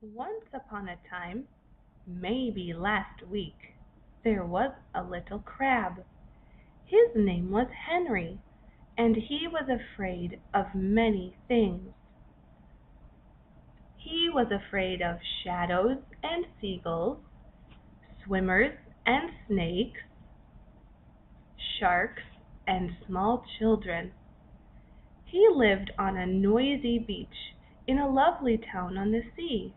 Once upon a time, maybe last week, there was a little crab. His name was Henry, and he was afraid of many things. He was afraid of shadows and seagulls, swimmers and snakes, sharks and small children. He lived on a noisy beach in a lovely town on the sea.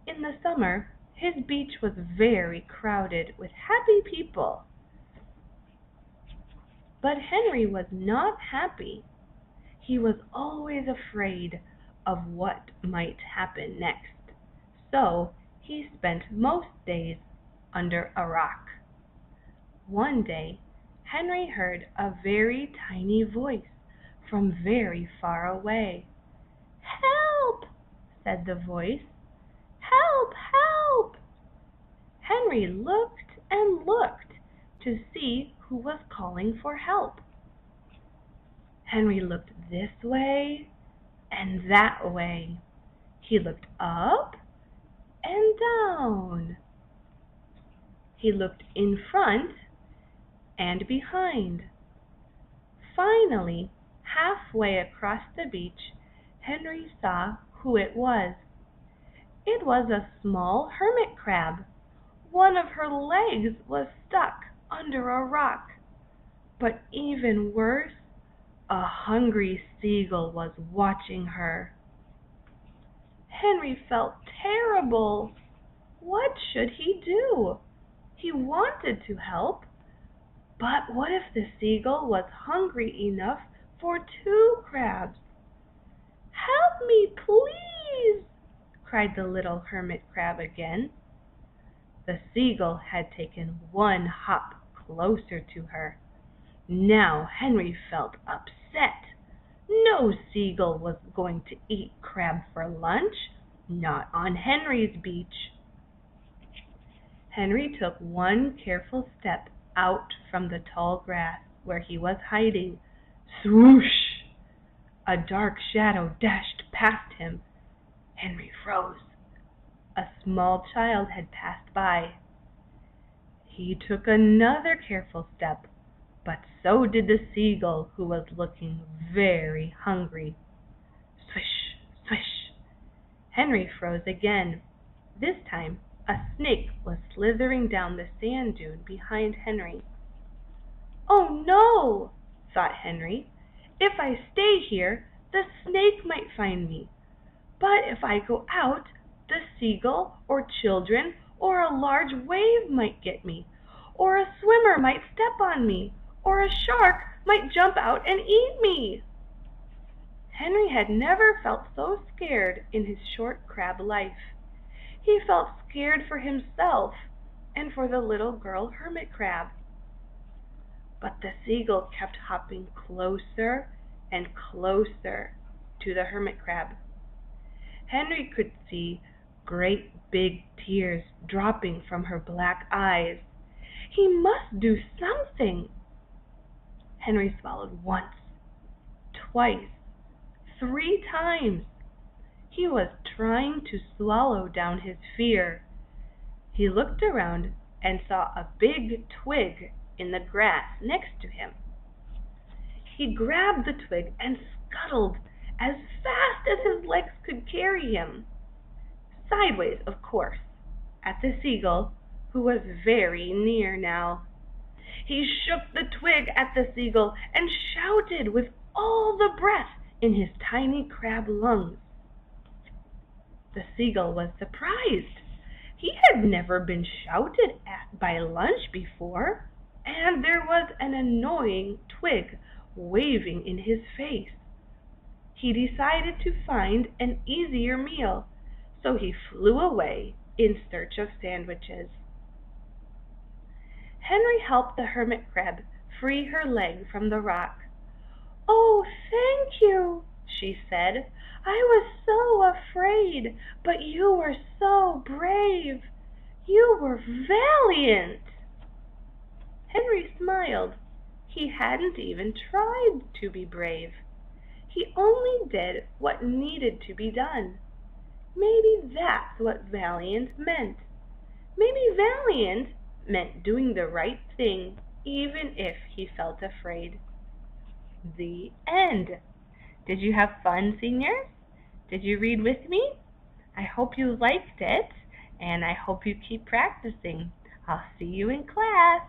In the summer, his beach was very crowded with happy people. But Henry was not happy. He was always afraid of what might happen next. So he spent most days under a rock. One day, Henry heard a very tiny voice from very far away. "Help!" said the voice. "Help! Help!" Henry looked and looked to see who was calling for help. Henry looked this way and that way. He looked up and down. He looked in front and behind. Finally, halfway across the beach, Henry saw who it was. It was a small hermit crab. One of her legs was stuck under a rock. But even worse, a hungry seagull was watching her. Henry felt terrible. What should he do? He wanted to help, but what if the seagull was hungry enough for two crabs? "Help me, please!" cried the little hermit crab again. The seagull had taken one hop closer to her. Now Henry felt upset. No seagull was going to eat crab for lunch, not on Henry's beach. Henry took one careful step out from the tall grass where he was hiding. Swoosh! A dark shadow dashed past him. Henry froze. A small child had passed by. He took another careful step, but so did the seagull, who was looking very hungry. Swish, swish. Henry froze again. This time a snake was slithering down the sand dune behind Henry. "Oh no," thought Henry. "If I stay here, the snake might find me. But if I go out, the seagull or children or a large wave might get me, or a swimmer might step on me, or a shark might jump out and eat me." Henry had never felt so scared in his short crab life. He felt scared for himself and for the little girl hermit crab. But the seagull kept hopping closer and closer to the hermit crab. Henry could see great big tears dropping from her black eyes. He must do something. Henry swallowed once, twice, 3 times. He was trying to swallow down his fear. He looked around and saw a big twig in the grass next to him. He grabbed the twig and scuttled as fast as his legs could carry him. Sideways, of course, at the seagull, who was very near now. He shook the twig at the seagull and shouted with all the breath in his tiny crab lungs. The seagull was surprised. He had never been shouted at by lunch before, and there was an annoying twig waving in his face. He decided to find an easier meal, so he flew away in search of sandwiches. Henry helped the hermit crab free her leg from the rock. "Oh, thank you," she said. "I was so afraid, but you were so brave. You were valiant." Henry smiled. He hadn't even tried to be brave. He only did what needed to be done. Maybe that's what Valiant meant. Maybe Valiant meant doing the right thing, even if he felt afraid. The end. Did you have fun, seniors? Did you read with me? I hope you liked it, and I hope you keep practicing. I'll see you in class.